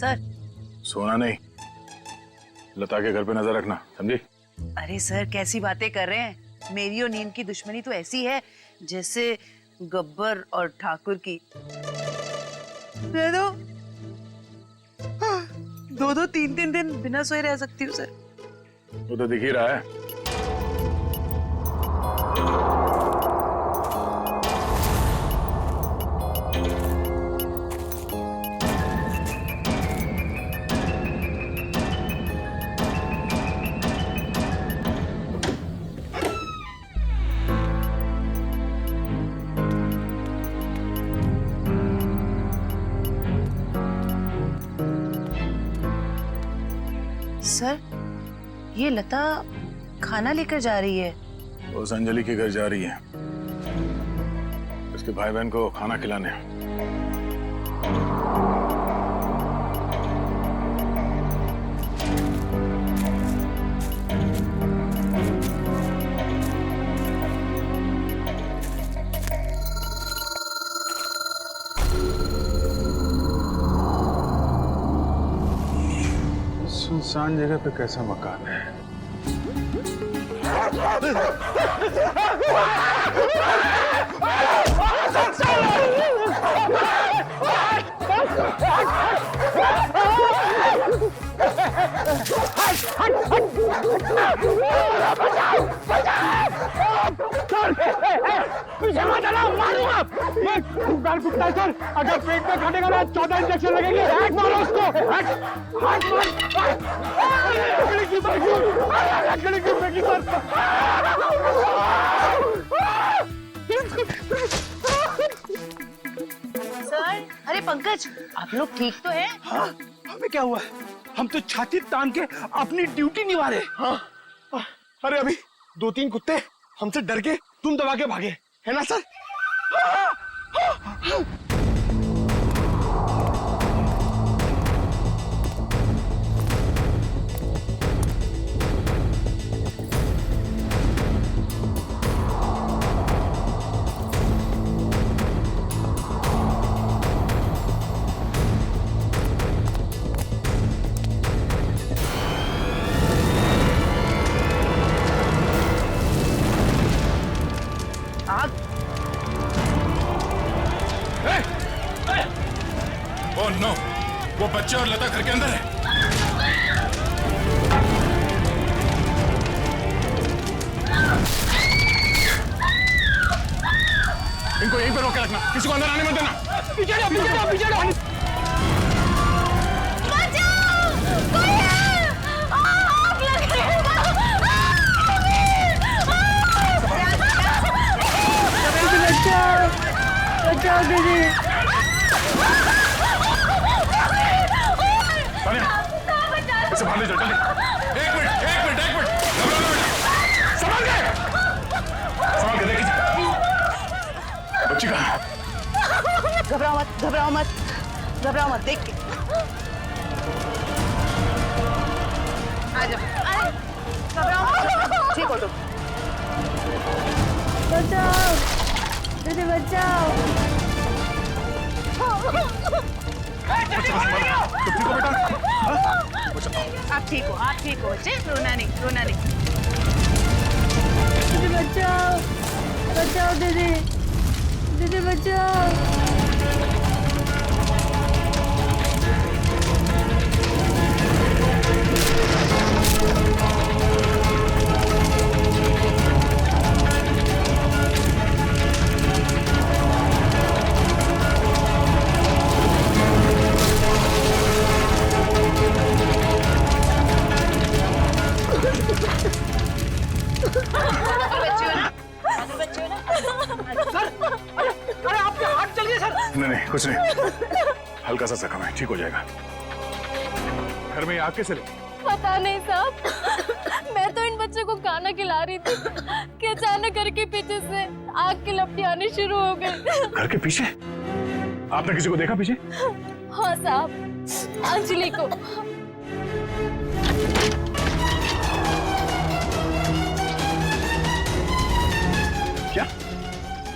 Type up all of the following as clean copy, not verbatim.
Sir. सोना नहीं, लता के घर पे नजर रखना, समझी? अरे सर कैसी बातें कर रहे हैं, मेरी और नीम की दुश्मनी तो ऐसी है जैसे गब्बर और ठाकुर की। दे दो, दो दो तीन तीन दिन बिना सोए रह सकती हूँ सर। वो तो दिख ही रहा है। सर ये लता खाना लेकर जा रही है। वो अंजलि के घर जा रही है, उसके भाई बहन को खाना खिलाने। सुनसान जगह पे कैसा मकान है? मारूंगा कुत्ता सर, अगर पेट में काटेगा ना 14 इंजेक्शन लगेंगे। मारो उसको। सर अरे पंकज, आप लोग ठीक तो हैं? हाँ, हमें क्या हुआ? हम तो छाती तान के अपनी ड्यूटी निभा रहे। हाँ, अरे अभी 2-3 कुत्ते हमसे डर के तुम दबा के भागे, है ना सर? ओह नो, वो बच्चे और लता घर के अंदर है। इनको यहीं पर रोक के रखना, किसी को अंदर आने मत देना। पीछे बचाओ दीदी। इसे बाहर ले जाओ जल्दी। एक मिनट। संभाल के देखिए। बच्ची कहाँ है? घबराओ मत, देख के आ जाओ। घबराओ मत, ठीक हो तुम। बचाओ दीदी, बचाओ। आप ठीक हो बच्चे, रोना नहीं। दीदी बचाओ दीदी बचाओ। नहीं, कुछ नहीं, हल्का सा जख्म है, ठीक हो जाएगा। घर में आग कैसे लगी? पता नहीं साहब, मैं तो इन बच्चों को खाना खिला रही थी कि अचानक घर के पीछे से आग की लपटें आनी शुरू हो गई। घर के पीछे? आपने किसी को देखा पीछे? हाँ साहब, अंजलि को। क्या?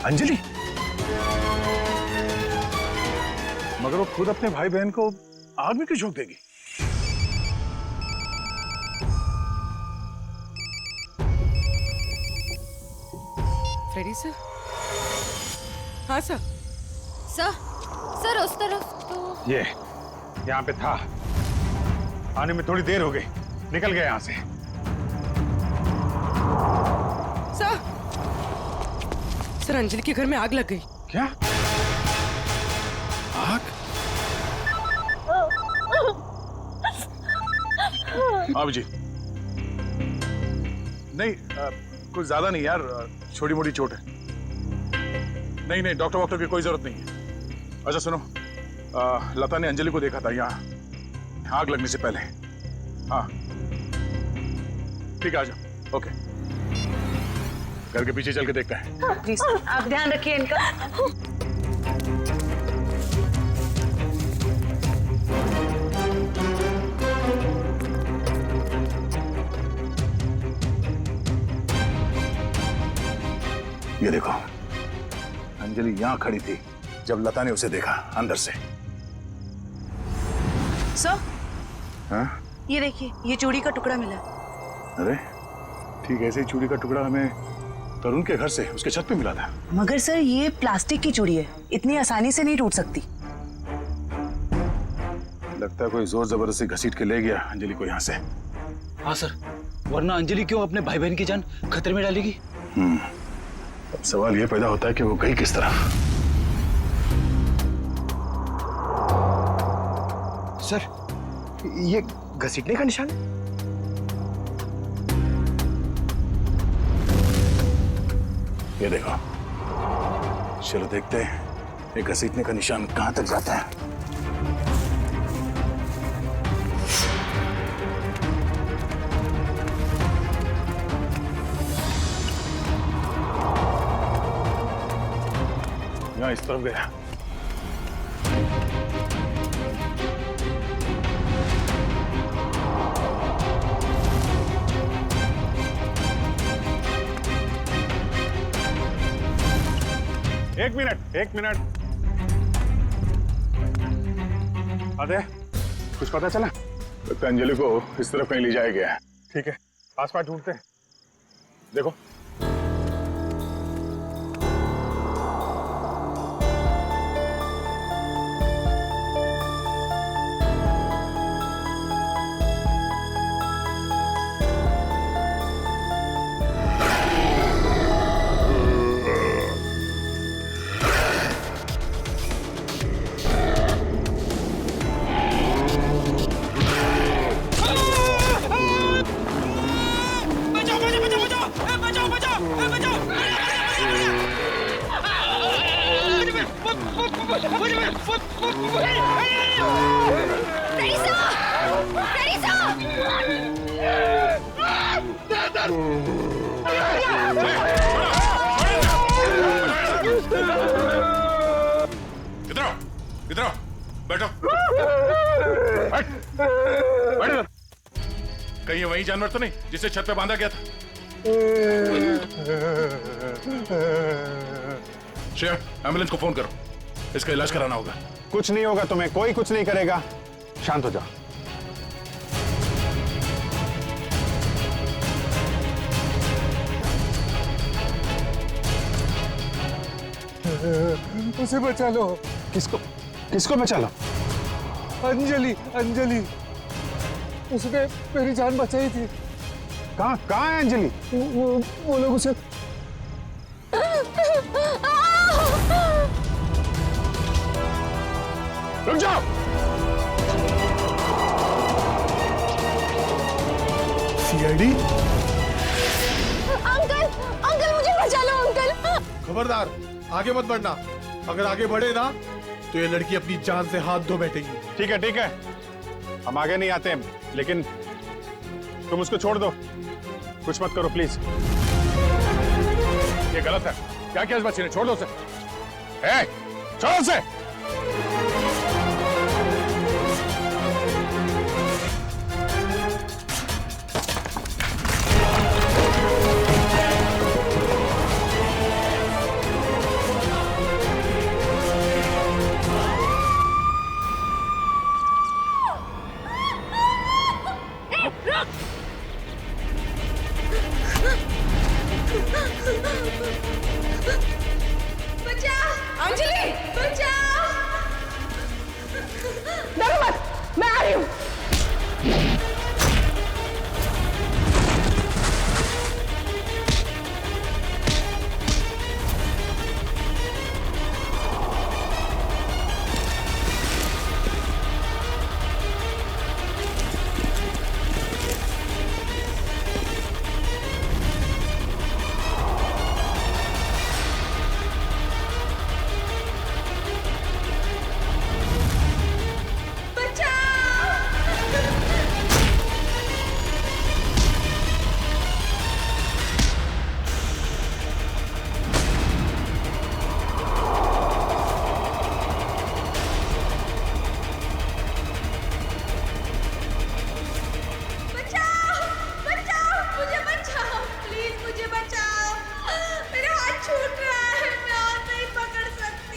अंजलि? मगर वो खुद अपने भाई बहन को आग में क्यों झोंक देगी? Freddie sir? हाँ सर। सर उस तरफ तो ये यहाँ पे था, आने में थोड़ी देर हो गई, निकल गया यहाँ से। सर अंजलि के घर में आग लग गई। क्या आग? जी नहीं, कुछ ज्यादा नहीं यार, छोटी मोटी चोट है। नहीं नहीं, डॉक्टर वॉक्टर की कोई जरूरत नहीं है। अच्छा सुनो, लता ने अंजलि को देखा था यहाँ आग लगने से पहले। हाँ ठीक है, आ जाओ। ओके, घर के पीछे चल के देखते हैं। प्लीज आप ध्यान रखिए इनका। ये देखो, अंजलि यहाँ खड़ी थी जब लता ने उसे देखा अंदर से। सर हाँ? ये देखिए, ये चूड़ी का टुकड़ा मिला। अरे ठीक ऐसे ही चूड़ी का टुकड़ा हमें तरुण के घर से उसके छत पे मिला था। मगर सर ये प्लास्टिक की चूड़ी है, इतनी आसानी से नहीं टूट सकती। लगता है कोई जोर जबरदस्ती घसीट के ले गया अंजलि को यहाँ से। हाँ सर, वरना अंजलि क्यों अपने भाई बहन की जान खतरे में डालेगी? अब सवाल ये पैदा होता है कि वो गई किस तरफ। सर ये घसीटने का निशान है? ये देखो, चलो देखते हैं ये घसीटने का निशान कहां तक जाता है। यहाँ इस तरफ गया। एक मिनट अरे कुछ पता चला? लगता है अंजलि को इस तरफ कहीं ले जाया गया है। ठीक है, आसपास ढूंढते हैं। देखो इधर आओ, बैठो। बैठ इधर। कहीं ये वही जानवर तो नहीं जिसे छत पे बांधा गया था? श्रेया, एम्बुलेंस को फोन करो, इसका इलाज कराना होगा। कुछ नहीं होगा तुम्हें, कोई कुछ नहीं करेगा। शांत हो जाओ। उसे बचा लो। किसको बचा लो? अंजलि, उसने मेरी जान बचाई थी। कहाँ है अंजलि? वो लोग उसे रुक जाओ। सीआईडी? अंकल मुझे बचा लो अंकल। खबरदार, आगे मत बढ़ना। अगर आगे बढ़े ना तो ये लड़की अपनी जान से हाथ धो बैठेगी। ठीक है, हम आगे नहीं आते, लेकिन तुम उसको छोड़ दो, कुछ मत करो प्लीज। ये गलत है। क्या किया इस बच्चे ने? छोड़ दो उसे। छोड़ो उसे। बचाओ अंजलि बचाओ। डरो मत, मैं आ रही हूँ।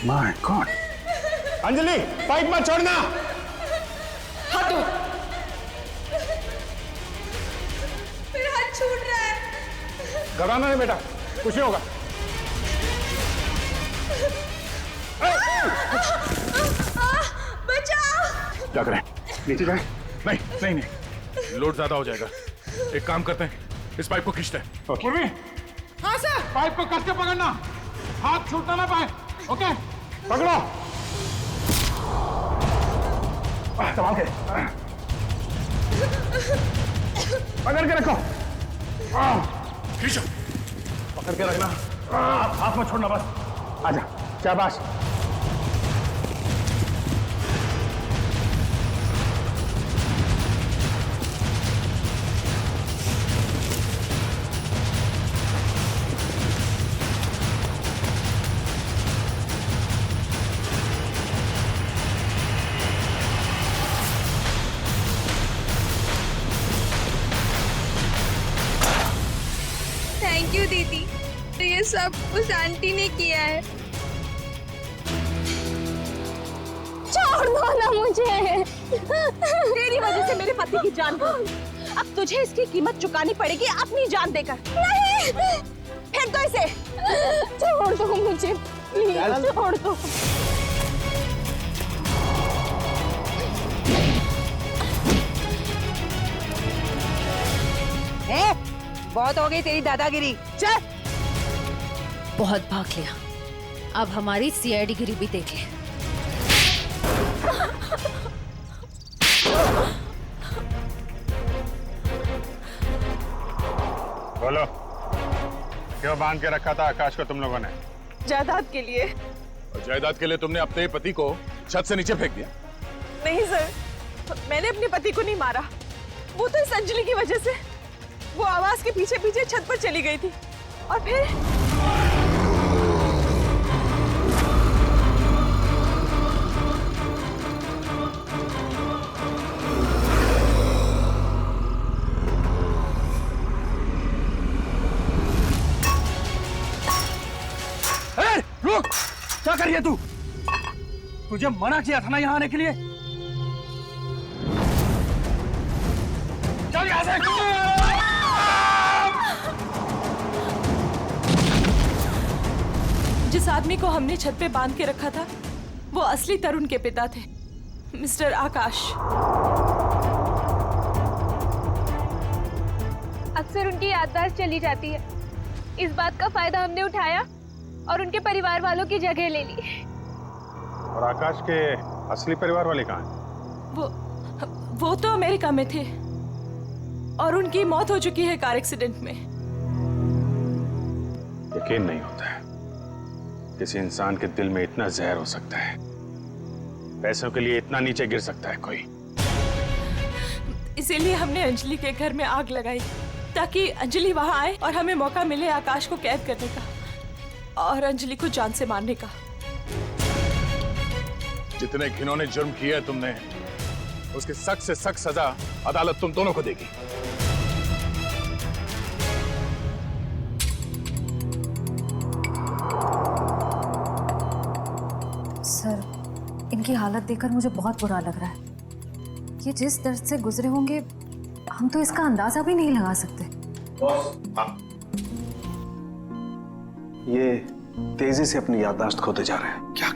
My God. अंजलि पाइप मत छोड़ना। हाथ दो। मेरा हाथ छूट रहा है। घबराना नहीं बेटा, कुछ नहीं होगा। बचाओ। क्या करें, नीचे जाए? नहीं नहीं नहीं, लोड ज्यादा हो जाएगा। एक काम करते हैं, इस पाइप को खींचते हैं। पूर्वी, हाँ सर। पाइप को कस के पकड़ना, हाथ छूटना ना पाए। ओके, पकड़ो। संभाल के, पकड़ के रखो। खींचो, पकड़ के रखना, हाथ में छोड़ना बस। आजा, शाबाश। थैंक यू दीदी, तो ये सब उस आंटी ने किया है। छोड़ दो ना मुझे। तेरी वजह से मेरे पति की जान गई। अब तुझे इसकी कीमत चुकानी पड़ेगी अपनी जान देकर। नहीं, फेंक दो इसे। छोड़ दो मुझे, प्लीज छोड़ दो। बहुत हो गई तेरी दादागिरी, चल। बहुत भाग लिया, अब हमारी सीआईडी गिरी भी देख ले। बोलो, क्यों बांध के रखा था आकाश को तुम लोगों ने? जायदाद के लिए। और जायदाद के लिए तुमने अपने पति को छत से नीचे फेंक दिया? नहीं सर, मैंने अपने पति को नहीं मारा। वो तो इस अंजलि की वजह से वो आवाज के पीछे पीछे छत पर चली गई थी और फिर रुक, क्या कर रही है तू? तुझे मना किया था ना यहाँ आने के लिए। चल यहाँ से। जिस आदमी को हमने छत पे बांध के रखा था वो असली तरुण के पिता थे, मिस्टर आकाश। अक्सर उनकी याददाश्त चली जाती है। इस बात का फायदा हमने उठाया और उनके परिवार वालों की जगह ले ली। और आकाश के असली परिवार वाले कहाँ हैं? वो तो अमेरिका में थे और उनकी मौत हो चुकी है कार एक्सीडेंट में। यकीन नहीं होता है किसी इंसान के दिल में इतना जहर हो सकता है, पैसों के लिए इतना नीचे गिर सकता है कोई। इसीलिए हमने अंजलि के घर में आग लगाई ताकि अंजलि वहां आए और हमें मौका मिले आकाश को कैद करने का और अंजलि को जान से मारने का। जितने घिनौने जुर्म किए है तुमने, उसकी सख्त से सख्त सजा अदालत तुम दोनों को देगी। सर, इनकी हालत देखकर मुझे बहुत बुरा लग रहा है। ये जिस दर्द से गुजरे होंगे हम तो इसका अंदाजा भी नहीं लगा सकते। ये तेजी से अपनी याददाश्त खोते जा रहे हैं। क्या?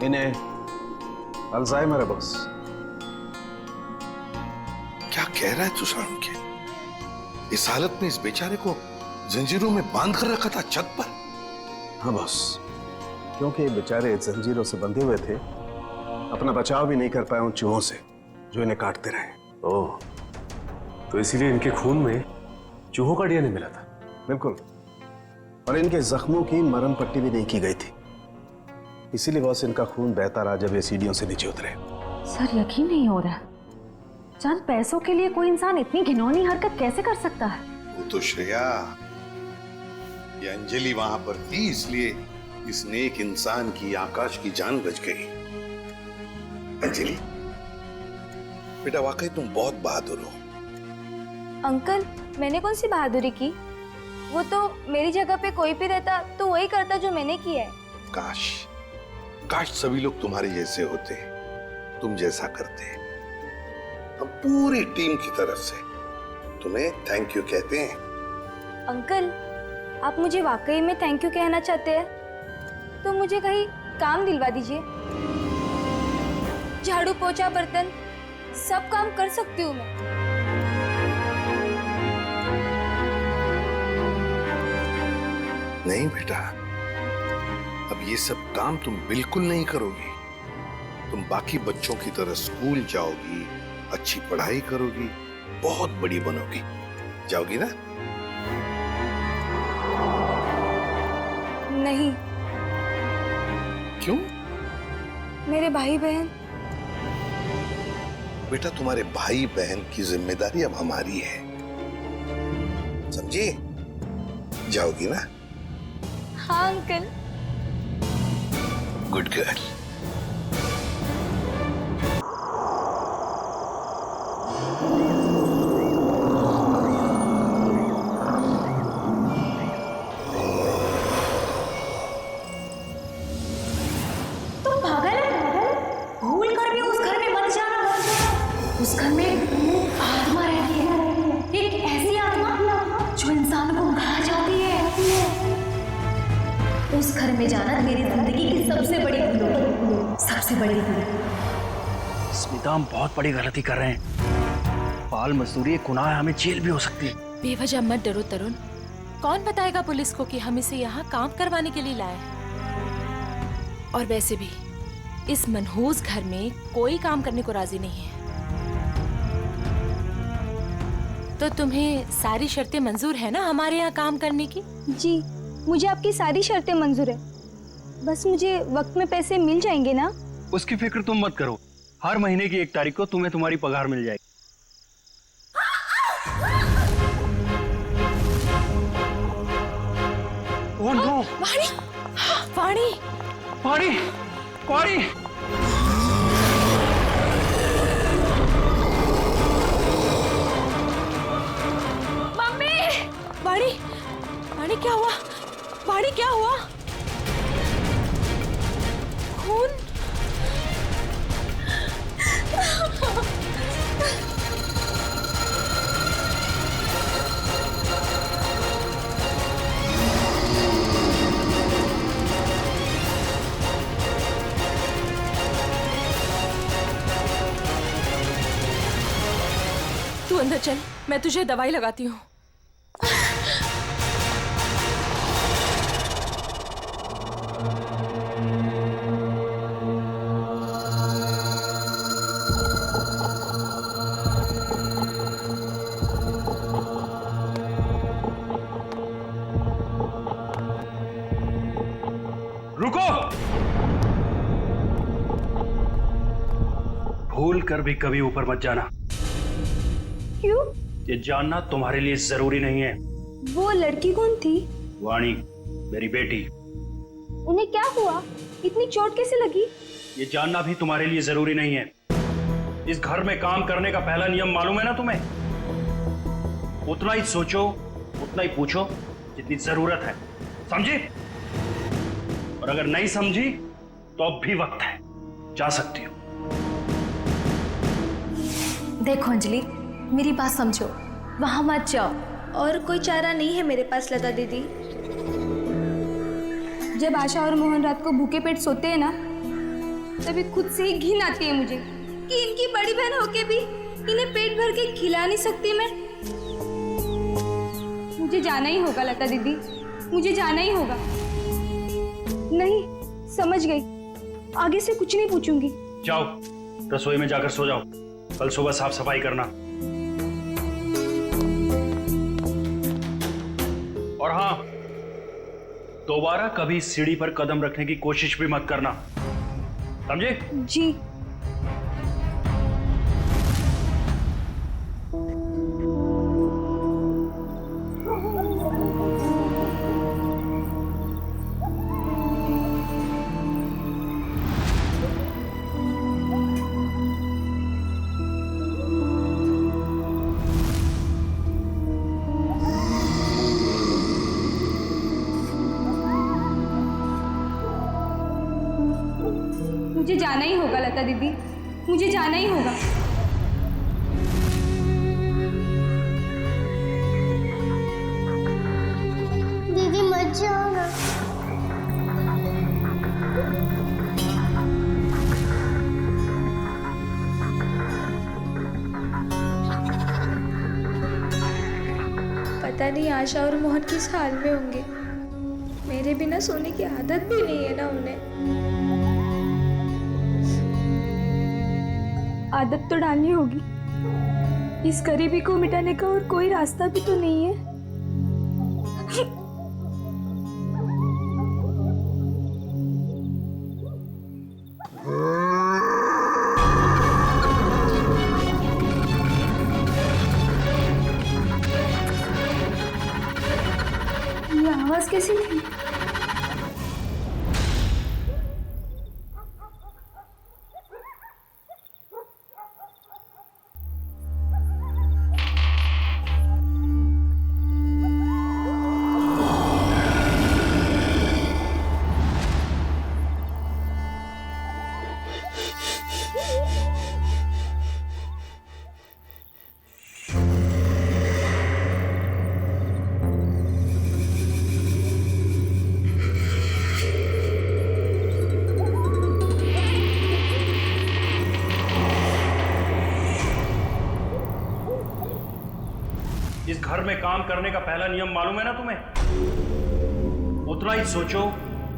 इन्हें अल्जाइमर है बॉस। क्या कह रहा है तू सारुण के? इस हालत में इस बेचारे को जंजीरों में बांध कर रखा था छत पर? हाँ बॉस, क्योंकि ये बेचारे जंजीरों से बंधे हुए थे, अपना बचाव भी नहीं कर पाए उन चूहों से जो इन्हें काटते रहे। ओह, तो इसीलिए इनके खून में चूहों का डीएनए मिला था। बिल्कुल, और इनके जख्मों की मरहम पट्टी भी नहीं की गई थी, इसीलिए बॉस इनका खून बहता रहा जब ये सीढ़ियों से नीचे उतरे। सर यकीन नहीं हो रहा, चंद पैसों के लिए कोई इंसान इतनी घिनौनी हरकत कैसे कर सकता है? वो तो श्रेया, ये अंजलि वहां पर थी, इसलिए इस नेक इंसान की आकाश की जान बच गई। अंजलि बेटा, वाकई तुम बहुत बहादुर हो। अंकल, मैंने कौन सी बहादुरी की? वो तो मेरी जगह पे कोई भी रहता तो वही करता जो मैंने किया है। काश काश सभी लोग तुम्हारे जैसे होते, तुम जैसा करते। हम पूरी टीम की तरफ से तुम्हें थैंक यू कहते हैं। अंकल, आप मुझे वाकई में थैंक यू कहना चाहते हैं तो मुझे कहीं काम दिलवा दीजिए। झाड़ू पोछा बर्तन सब काम कर सकती हूँ मैं। नहीं बेटा, अब ये सब काम तुम बिल्कुल नहीं करोगी। तुम बाकी बच्चों की तरह स्कूल जाओगी, अच्छी पढ़ाई करोगी, बहुत बड़ी बनोगी। जाओगी ना? नहीं। क्यों? मेरे भाई बहन। बेटा, तुम्हारे भाई बहन की जिम्मेदारी अब हमारी है, समझी? जाओगी ना? हाँ अंकल। Good girl. तुम पागल है? भूल कर भी उस घर में मत जाना। उस घर में आत्मा रहती है, एक ऐसी आत्मा जो इंसान को खा जाती है। उस घर में जाना मेरी जिंदगी की सबसे बड़ी भूल होगी, सबसे बड़ी भूल। स्मिता, हम बहुत बड़ी गलती कर रहे हैं। बाल मजदूरी गुनाह है, हमें जेल भी हो सकती है। बेवजह मत डरो तरुण, कौन बताएगा पुलिस को कि हम इसे यहाँ काम करवाने के लिए लाए? और वैसे भी इस मनहूस घर में कोई काम करने को राजी नहीं है। तो तुम्हें सारी शर्तें मंजूर है ना हमारे यहाँ काम करने की? जी, मुझे आपकी सारी शर्तें मंजूर है, बस मुझे वक्त में पैसे मिल जाएंगे ना? उसकी फिक्र तुम मत करो, हर महीने की 1 तारीख को तुम्हें तुम्हारी पगार मिल जाएगी। Oh no! वाणी! वाणी! वाणी! वाणी! मम्मी! वाणी! वाणी क्या हुआ? वाणी क्या हुआ? खून? तू अंदर चल, मैं तुझे दवाई लगाती हूँ। रुको! भूल कर भी कभी ऊपर मत जाना। क्यों? ये जानना तुम्हारे लिए जरूरी नहीं है। वो लड़की कौन थी? वाणी, मेरी बेटी। उन्हें क्या हुआ? इतनी चोट कैसे लगी? ये जानना भी तुम्हारे लिए जरूरी नहीं है। इस घर में काम करने का पहला नियम मालूम है ना तुम्हें? उतना ही सोचो, उतना ही पूछो जितनी जरूरत है, समझे? और अगर नहीं समझी तो अब भी वक्त है, जा सकती हो। देखो अंजलि, मेरी बात समझो, वहां मत जाओ। और कोई चारा नहीं है मेरे पास लता दीदी। जब आशा और मोहन रात को भूखे पेट सोते हैं ना, तभी खुद से ही घिन आती है मुझे कि इनकी बड़ी बहन होके भी इन्हें पेट भर के खिला नहीं सकती मैं। मुझे जाना ही होगा लता दीदी, मुझे जाना ही होगा। नहीं, समझ गई, आगे से कुछ नहीं पूछूंगी। जाओ, रसोई में जाकर सो जाओ, कल सुबह साफ सफाई करना। और हाँ, दोबारा कभी सीढ़ी पर कदम रखने की कोशिश भी मत करना, समझे? जी। मुझे जाना ही होगा लता दीदी, मुझे जाना ही होगा। दीदी मत जाओ ना। पता नहीं आशा और मोहन किस हाल में होंगे। मेरे बिना सोने की आदत भी नहीं है ना उन्हें। आदत तो डालनी होगी। इस गरीबी को मिटाने का और कोई रास्ता भी तो नहीं है। ये आवाज कैसी थी? इस घर में काम करने का पहला नियम मालूम है ना तुम्हें? उतना ही सोचो,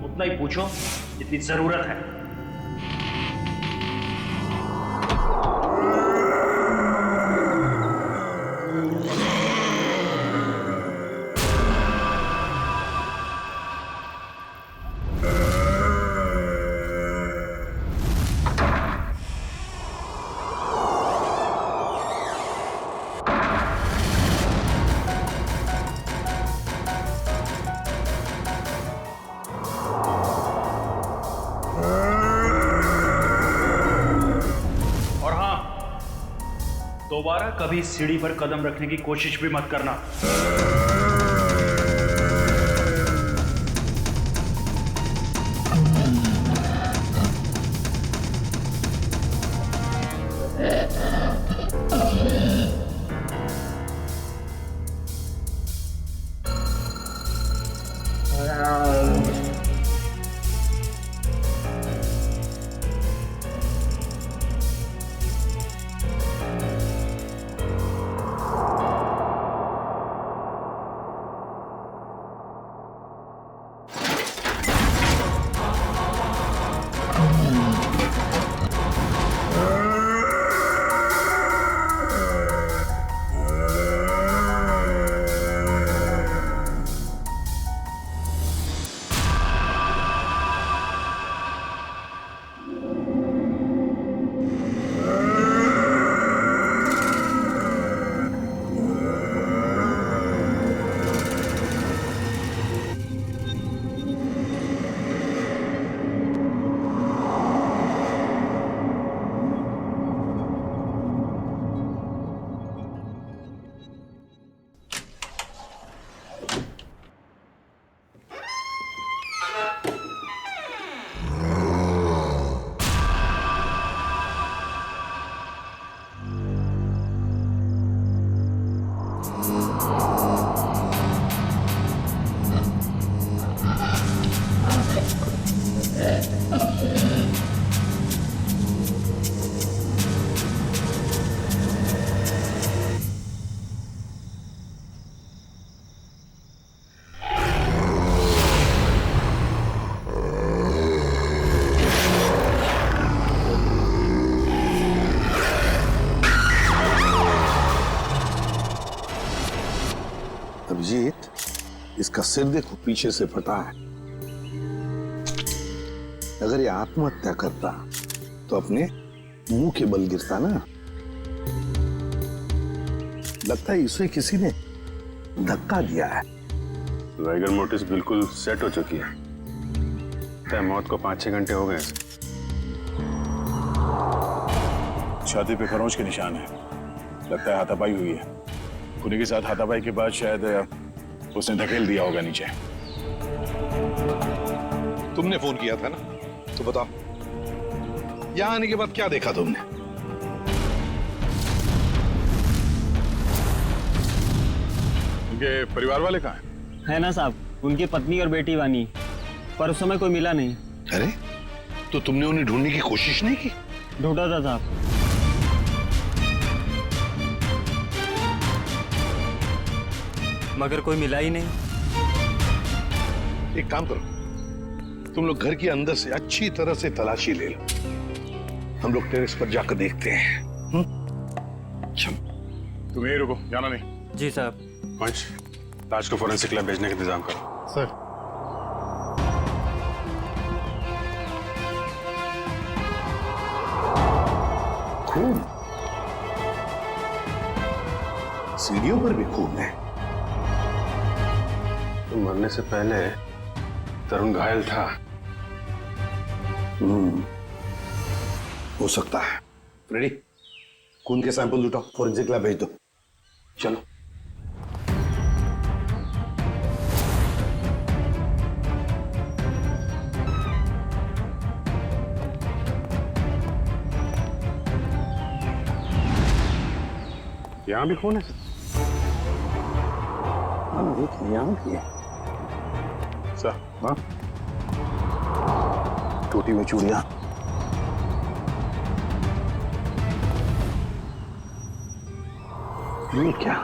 उतना ही पूछो जितनी जरूरत है। दोबारा कभी सीढ़ी पर कदम रखने की कोशिश भी मत करना। अभिजीत, इसका सिर देखो, पीछे से फटा है। अगर ये आत्महत्या करता तो अपने मुंह के बल गिरता ना। लगता है इसे किसी ने धक्का दिया है। वाइगर मोटिस बिल्कुल सेट हो चुकी है। मौत को 5-6 घंटे हो गए। छाती पे खरोंच के निशान है। लगता है हाथापाई हुई है। खुली के साथ हाथापाई के बाद शायद उसने धकेल दिया होगा नीचे। तुमने फोन किया था ना, तो बताओ यहां आने के बाद क्या देखा तुमने? उनके परिवार वाले कहाँ हैं? है ना साहब, उनकी पत्नी और बेटी वानी, पर उस समय कोई मिला नहीं। अरे तो तुमने उन्हें ढूंढने की कोशिश नहीं की? ढूंढा था साहब। मगर कोई मिला ही नहीं। एक काम करो, तुम लोग घर के अंदर से अच्छी तरह से तलाशी ले लो। हम लोग टेरेस पर जाकर देखते हैं। तुम यहीं रुको, जाना नहीं। जी साहब। पंच, लाश को फोरेंसिक लैब भेजने का इंतजाम करो। सर। खून, सीढ़ियों पर भी खून है। तो मरने से पहले तरुण घायल था। हो सकता है। रेडी, खून के सैंपल उठाओ, फोरेंसिक लैब भेज दो। चलो। यहां भी खून है? हाँ, यहाँ भी है। सर, हाँ, टोटी में चूड़ियां। ये क्या?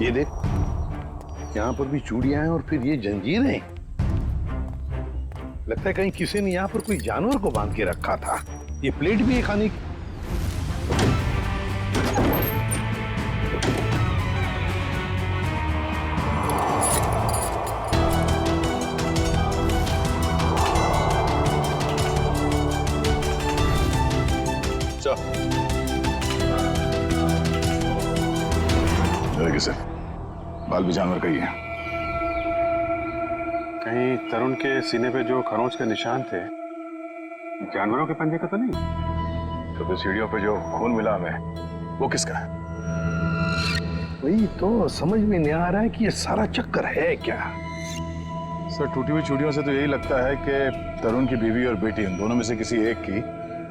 ये देख, यहाँ पर भी चूड़ियां हैं और फिर ये जंजीरें। लगता है कहीं किसी ने यहाँ पर कोई जानवर को बांध के रखा था। ये प्लेट भी है खाने की। किसे बाल भी जानवर का ही है। कहीं तरुण के सीने पे जो खरोंच के निशान थे, जानवरों के पंजे का तो नहीं? तो फिर सीढ़ियों पे जो खून मिला हमें, वो किसका है? वही तो समझ में नहीं आ रहा है कि ये सारा चक्कर है क्या। सर, टूटी हुई चूड़ियों से तो यही लगता है कि तरुण की बीवी और बेटी, उन दोनों में से किसी एक की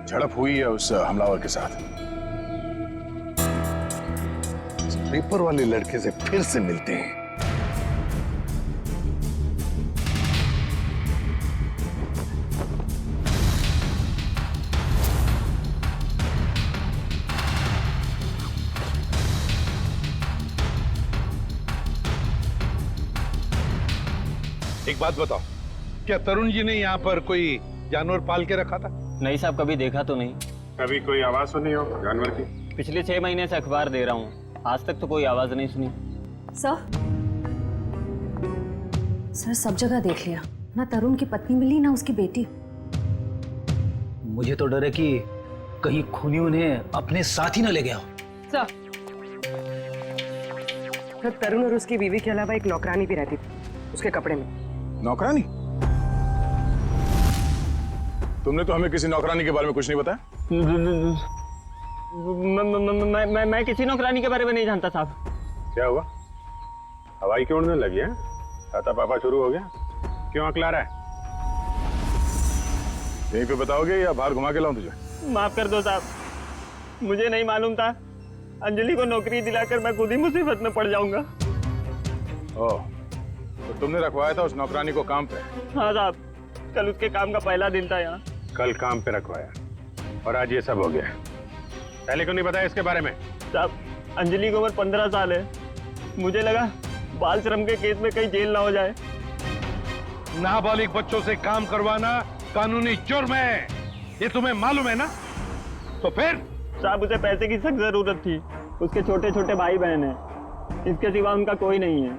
झड़प हुई है उस हमलावर के साथ। पेपर वाले लड़के से फिर से मिलते हैं। एक बात बताओ, क्या तरुण जी ने यहाँ पर कोई जानवर पाल के रखा था? नहीं साहब, कभी देखा तो नहीं। कभी कोई आवाज सुनी हो जानवर की? पिछले 6 महीने से अखबार दे रहा हूँ, आज तक तो कोई आवाज नहीं सुनी। सर सब जगह देख लिया, ना तरुण की पत्नी मिली ना उसकी बेटी। मुझे तो डर है कि कहीं खूनी उन्हें अपने साथ ही ना ले गया। सर, तरुण और उसकी बीवी के अलावा एक नौकरानी भी रहती थी उसके कपड़े में। नौकरानी? तुमने तो हमें किसी नौकरानी के बारे में कुछ नहीं बताया। मैं किसी नौकरानी के बारे में नहीं जानता साहब। क्या हुआ? हवाई क्यों उड़ने लगी है? आता पापा शुरू हो गया? क्यों अकला रहा है? यहीं पे बताओगे या बाहर घुमा के लाऊं तुझे? माफ कर दो साहब, मुझे नहीं मालूम था। अंजलि को नौकरी दिलाकर मैं खुद ही मुसीबत में पड़ जाऊंगा। ओह, तो तुमने रखवाया था उस नौकरानी को काम पे? हाँ साहब, कल उसके काम का पहला दिन था यहाँ। कल काम पे रखवाया और आज ये सब हो गया। पहले क्यों नहीं बताया इसके बारे में? साहब, अंजलि की उम्र 15 साल है। मुझे लगा बाल श्रम के केस में कहीं जेल ना हो जाए। नाबालिग बच्चों से काम करवाना कानूनी जुर्म है, ये तुम्हें मालूम है ना? तो फिर? साहब, उसे पैसे की सख्त जरूरत थी। उसके छोटे छोटे भाई बहन हैं, इसके सिवा उनका कोई नहीं है।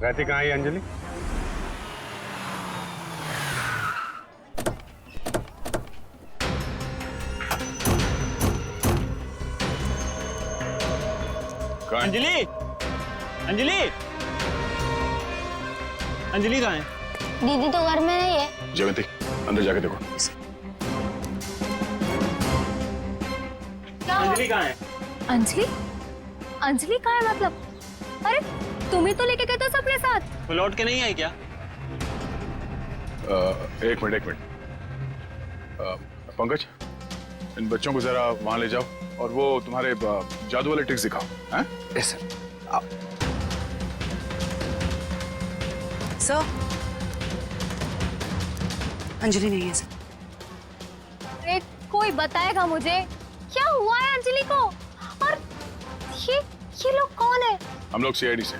रहती कहाँ है अंजलि? अंजलि, अंजलि, अंजलि कहाँ है? दीदी तो घर में नहीं है। जयवंती, अंदर जाके देखो। अंजलि कहाँ है? अंजलि? अंजलि कहाँ है मतलब? अरे तुम ही तो लेके गए थे अपने साथ। वो लौट के नहीं आई क्या? एक मिनट। पंकज, इन बच्चों को जरा वहां ले जाओ और वो तुम्हारे जादू वाले ट्रिक्स दिखाओ। हैं? Yes sir. सर, अंजलि नहीं है सर। अरे कोई बताएगा मुझे क्या हुआ है अंजलि को? और ये लोग कौन है? हम लोग सीआईडी से।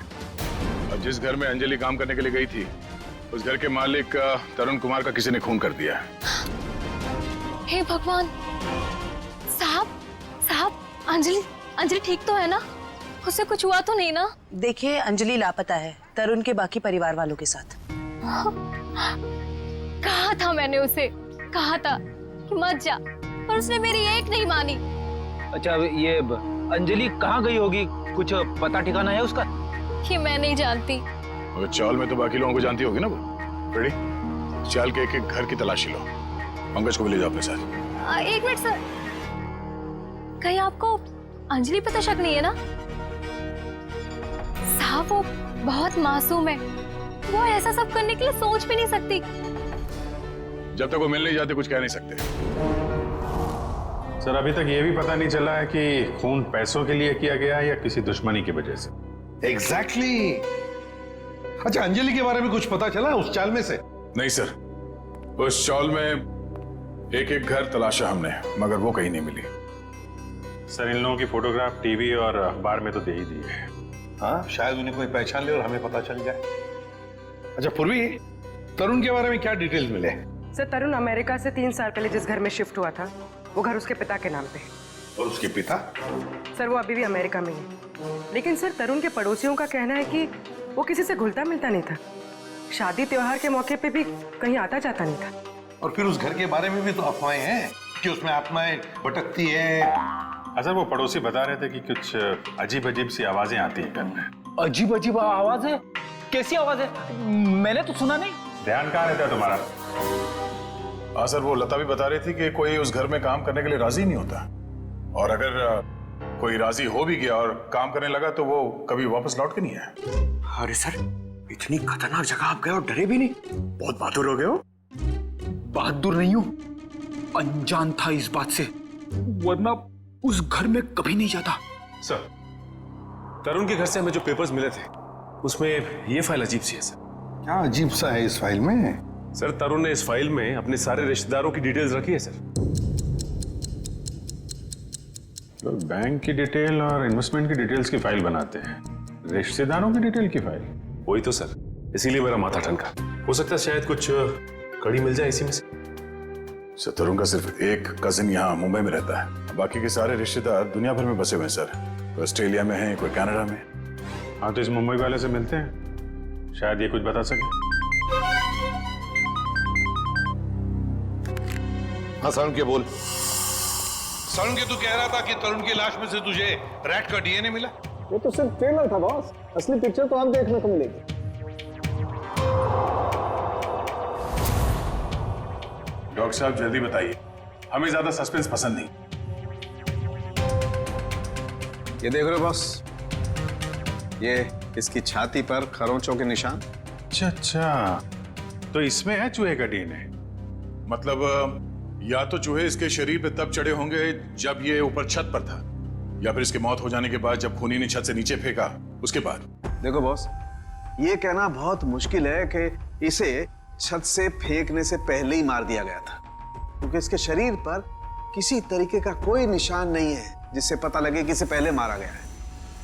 और जिस घर में अंजलि काम करने के लिए गई थी, उस घर के मालिक तरुण कुमार का किसी ने खून कर दिया है। हे भगवान! साहब, अंजलि ठीक तो है ना? उसे कुछ हुआ तो नहीं ना? देखिए, अंजलि लापता है तरुण के बाकी परिवार वालों के साथ। कहा था मैंने उसे, कहा था कि मत जा, पर उसने मेरी एक नहीं मानी। अच्छा, ये अंजलि कहाँ गई होगी? कुछ पता ठिकाना है उसका? ये मैं नहीं जानती। और चाल में तो बाकी लोगों को जानती होगी ना वो। रेडी? चाल के एक घर की तलाशी लो। पंकज को भी ले जाओ अपने साथ। एक मिनट सर, कहीं आपको अंजलि पे तो शक नहीं है ना? साहब, वो बहुत मासूम है, वो ऐसा सब करने के लिए सोच भी नहीं सकती। जब तक वो मिल नहीं जाते कुछ कह नहीं सकते। सर, अभी तक ये भी पता नहीं चला है कि खून पैसों के लिए किया गया है या किसी दुश्मनी की वजह से। एग्जैक्टली। अच्छा, अंजलि के बारे में कुछ पता चला उस चाल में से? नहीं सर, उस चाल में एक घर तलाशा हमने, मगर वो कहीं नहीं मिली। सर, इन लोगों की फोटोग्राफ टीवी और अखबार में तो दे ही दी है। हाँ, शायद उन्हें कोई पहचान ले और हमें पता चल जाए। अच्छा पूर्वी, तरुण के बारे में क्या डिटेल्स मिले? सर, तरुण अमेरिका से 3 साल पहले जिस घर में शिफ्ट हुआ था, वो घर उसके पिता के नाम पे है। और उसके पिता? सर, वो अभी भी अमेरिका में ही है। लेकिन सर, तरुण के पड़ोसियों का कहना है कि वो किसी से घुलता मिलता नहीं था। शादी त्योहार के मौके पे भी कहीं आता जाता नहीं था। और फिर उस घर के बारे में भी तो अफवाहें हैं कि उसमें आत्माएं भटकती है। अच्छा, वो पड़ोसी बता रहे थे कि कुछ अजीब अजीब सी आवाजें आती हैं घर में। अजीब अजीब आवाज है? कैसी आवाज है? मैंने तो सुना नहीं। ध्यान कहाँ रहता है तुम्हारा? हाँ सर, वो लता भी बता रही थी कि कोई उस घर में काम करने के लिए राजी नहीं होता, और अगर कोई राजी हो भी गया और काम करने लगा तो वो कभी वापस लौट के नहीं आया। अरे सर, इतनी खतरनाक जगह आप गए और डरे भी नहीं? बहुत बहादुर हो गए हो। बहादुर नहीं हूं, अनजान था इस बात से, वरना उस घर में कभी नहीं जाता। सर, तरुण के घर से हमें जो पेपर्स मिले थे उसमें ये फाइल अजीब सी है सर। क्या अजीब सा है इस फाइल में? सर, तरुण ने इस फाइल में अपने सारे रिश्तेदारों की डिटेल्स रखी है सर। तो बैंक की डिटेल और इन्वेस्टमेंट की डिटेल्स की फाइल बनाते हैं, रिश्तेदारों की डिटेल की फाइल? वही तो सर, इसीलिए मेरा माथा ठनका। हो सकता है शायद कुछ कड़ी मिल जाए इसी में से। तरुण का सिर्फ एक कजिन यहाँ मुंबई में रहता है, बाकी के सारे रिश्तेदार दुनिया भर में बसे हुए हैं सर। कोई ऑस्ट्रेलिया में है, कोई कनाडा में। हाँ, तो इस मुंबई वाले से मिलते हैं, शायद ये कुछ बता सके। हाँ सारुण के बोल। सारुण के तू कह रहा था कि तरुण की लाश में से तुझे रैट का डीएनए मिला? वो तो सिर्फ ट्रेलर था बॉस, असली पिक्चर तो आप देखने को मिलेगी। डॉक्टर साहब जल्दी बताइए, हमें ज्यादा सस्पेंस पसंद नहीं। ये देख रहे हो बॉस, ये इसकी छाती पर खरोंचों के निशान। अच्छा, तो इसमें है चूहे का डीएनए? मतलब या तो चूहे इसके शरीर पे तब चढ़े होंगे जब ये ऊपर छत पर था, या फिर इसकी मौत हो जाने के बाद जब खूनी ने छत से नीचे फेंका उसके बाद। देखो बॉस, ये कहना बहुत मुश्किल है कि इसे छत से फेंकने से पहले ही मार दिया गया था, क्योंकि इसके शरीर पर किसी तरीके का कोई निशान नहीं है जिससे पता लगे कि इसे पहले मारा गया है,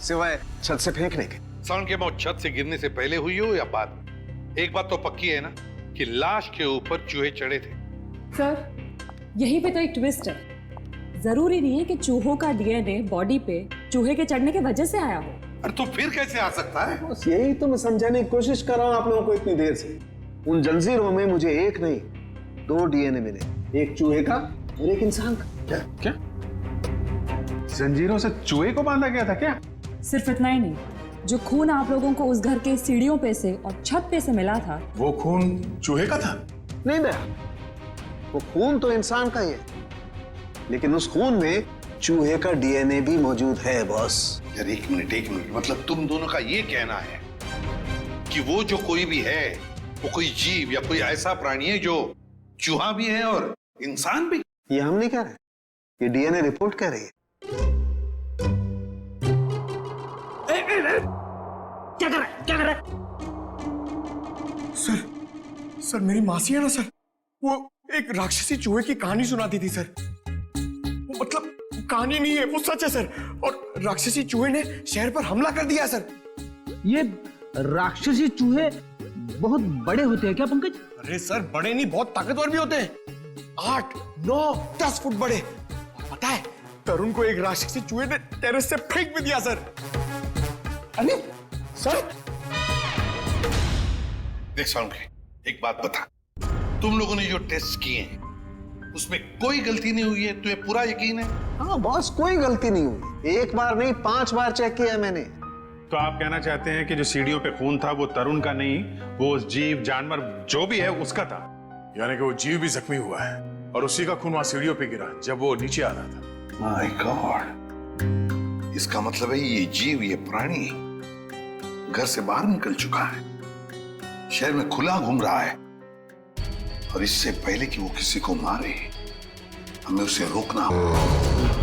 सिवाय छत से फेंकने के। साउंड की मौत छत से गिरने से पहले हुई हो या बाद में, एक बात तो पक्की है ना कि लाश के ऊपर चूहे चढ़े थे। सर यहीं पे तो एक ट्विस्ट है। जरूरी नहीं है कि चूहों का डीएनए बॉडी पे चूहे के चढ़ने की वजह से आया हो। अरे तो फिर कैसे आ सकता है? बस यही तो मैं समझाने की कोशिश कर रहा हूं आप लोगों को इतनी देर से। उन जंजीरों में मुझे एक नहीं 2 डीएनए मिले, एक चूहे का और एक इंसान का। क्या जंजीरों से चूहे को बांधा गया था क्या? सिर्फ इतना ही नहीं, जो खून आप लोगों को उस घर के सीढ़ियों पे से और छत पे से मिला था, वो खून चूहे का था? नहीं दया, वो खून तो इंसान का ही है, लेकिन उस खून में चूहे का डीएनए भी मौजूद है बॉस। यार एक मिनट, मतलब तुम दोनों का ये कहना है कि वो जो कोई भी है वो कोई जीव या कोई ऐसा प्राणी है जो चूहा भी है और इंसान भी? ये हम नहीं कह रहे, ये डीएनए रिपोर्ट कह रही है। क्या कर रहा है? सर मेरी मासी है ना सर, वो एक राक्षसी चूहे की कहानी सुनाती थी सर। वो मतलब कहानी नहीं है, वो सच है सर। और राक्षसी चूहे ने शहर पर हमला कर दिया सर। ये राक्षसी चूहे बहुत बड़े होते हैं क्या पंकज? अरे सर बड़े नहीं, बहुत ताकतवर भी होते हैं, 8, 9, 10 फुट बड़े। और पता है तरुण को एक राक्षसी चूहे ने टेरेस से फेंक भी दिया सर। अरे सर देख साउंड एक बात बता, तुम लोगों ने जो टेस्ट किए हैं उसमें कोई गलती नहीं हुई है? तुम्हें पूरा यकीन है? हाँ बॉस, कोई गलती नहीं हुई। 1 बार नहीं 5 बार चेक किया मैंने। तो आप कहना चाहते हैं कि जो सीढ़ियों पे खून था वो तरुण का नहीं, वो जीव जानवर जो भी है उसका था? यानी कि वो जीव भी जख्मी हुआ है और उसी का खून वहां सीढ़ियों पे गिरा जब वो नीचे आ रहा था। माय गॉड, इसका मतलब है ये जीव, ये प्राणी घर से बाहर निकल चुका है, शहर में खुला घूम रहा है, और इससे पहले कि वो किसी को मारे हमें उसे रोकना होगा।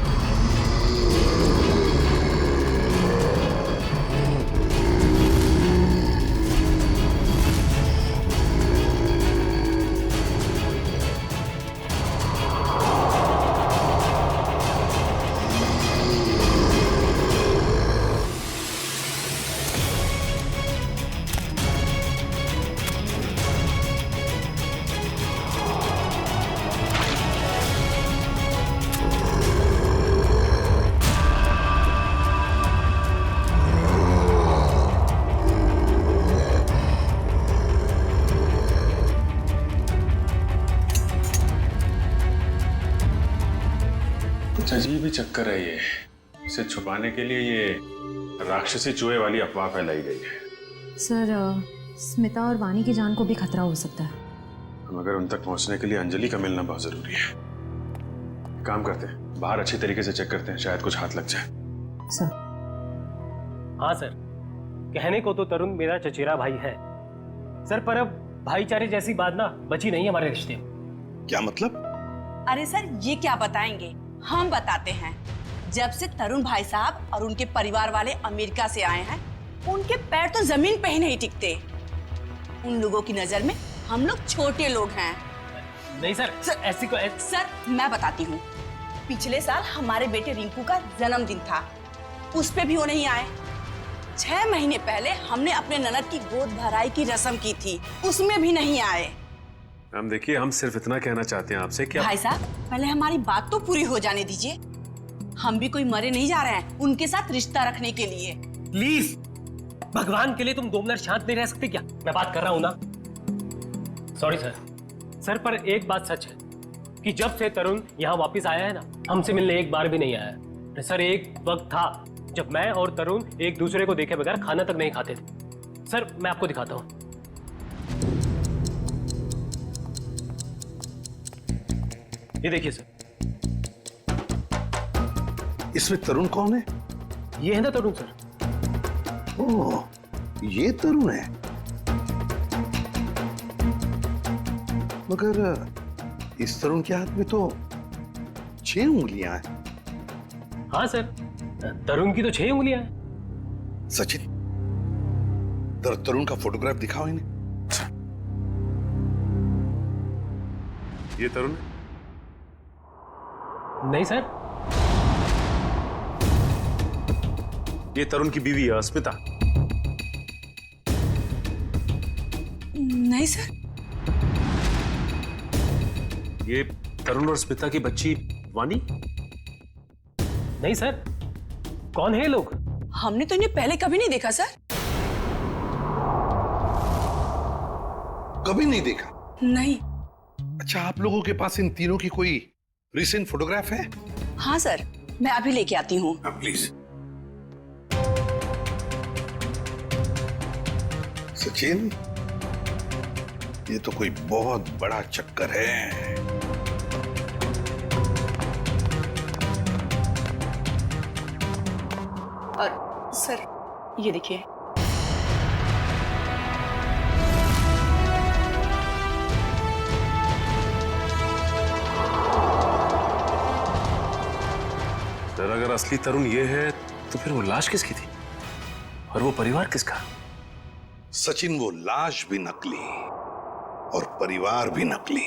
अजीब ही चक्कर है ये। इसे छुपाने के लिए ये राक्षसी चूहे वाली अफवाह फैलाई गई है। सर स्मिता और वानी की जान को भी खतरा हो सकता है। मगर उन तक पहुंचने के लिए अंजलि का मिलना बहुत जरूरी है। काम करते हैं, बाहर अच्छी तरीके से चेक करते हैं, शायद कुछ हाथ लग जाए। सर हाँ सर, कहने को तो तरुण मेरा चचेरा भाई है सर, पर अब भाईचारे जैसी बात ना बची नहीं हमारे रिश्ते में। क्या मतलब? अरे सर ये क्या बताएंगे, हम बताते हैं। जब से तरुण भाई साहब और उनके परिवार वाले अमेरिका से आए हैं, उनके पैर तो जमीन पे ही नहीं टिकते। उन लोगों की नजर में हम लोग छोटे लोग हैं। नहीं सर, ऐसी को सर मैं बताती हूँ, पिछले साल हमारे बेटे रिंकू का जन्मदिन था, उस पे भी वो नहीं आए। 6 महीने पहले हमने अपने ननद की गोद भराई की रस्म की थी, उसमें भी नहीं आए। मैम देखिए, हम सिर्फ इतना कहना चाहते हैं आपसे कि भाई साहब पहले हमारी बात तो पूरी हो जाने दीजिए। हम भी कोई मरे नहीं जा रहे हैं उनके साथ रिश्ता रखने के लिए। प्लीज भगवान के लिए तुम 2 मिनट शांत नहीं रह सकते क्या? मैं बात कर रहा हूं ना। सॉरी सर, पर एक बात सच है कि जब से तरुण यहाँ वापस आया है ना, हमसे मिलने एक बार भी नहीं आया है। सर एक वक्त था जब मैं और तरुण एक दूसरे को देखे बगैर खाना तक नहीं खाते थे। सर मैं आपको दिखाता हूँ। ये देखिए सर। इसमें तरुण कौन है? ये है ना तरुण सर। ओह, ये तरुण है। मगर इस तरुण के हाथ में तो 6 उंगलियां हैं। हाँ सर, तरुण की तो 6 उंगलियां हैं। सचिन, तरुण का फोटोग्राफ दिखाओ इन्हें। ये तरुण नहीं सर। ये तरुण की बीवी है स्मिता। नहीं सर। ये तरुण और स्मिता की बच्ची वानी। नहीं सर। कौन है ये लोग? हमने तो इन्हें पहले कभी नहीं देखा सर। कभी नहीं देखा? नहीं। अच्छा, आप लोगों के पास इन तीनों की कोई रिसेंट फोटोग्राफ है? हाँ सर, मैं अभी लेके आती हूँ। प्लीज। सचिन, ये तो कोई बहुत बड़ा चक्कर है। और सर ये देखिए। सर, अगर असली तरुण ये है तो फिर वो लाश किसकी थी और वो परिवार किसका? सचिन, वो लाश भी नकली और परिवार भी नकली।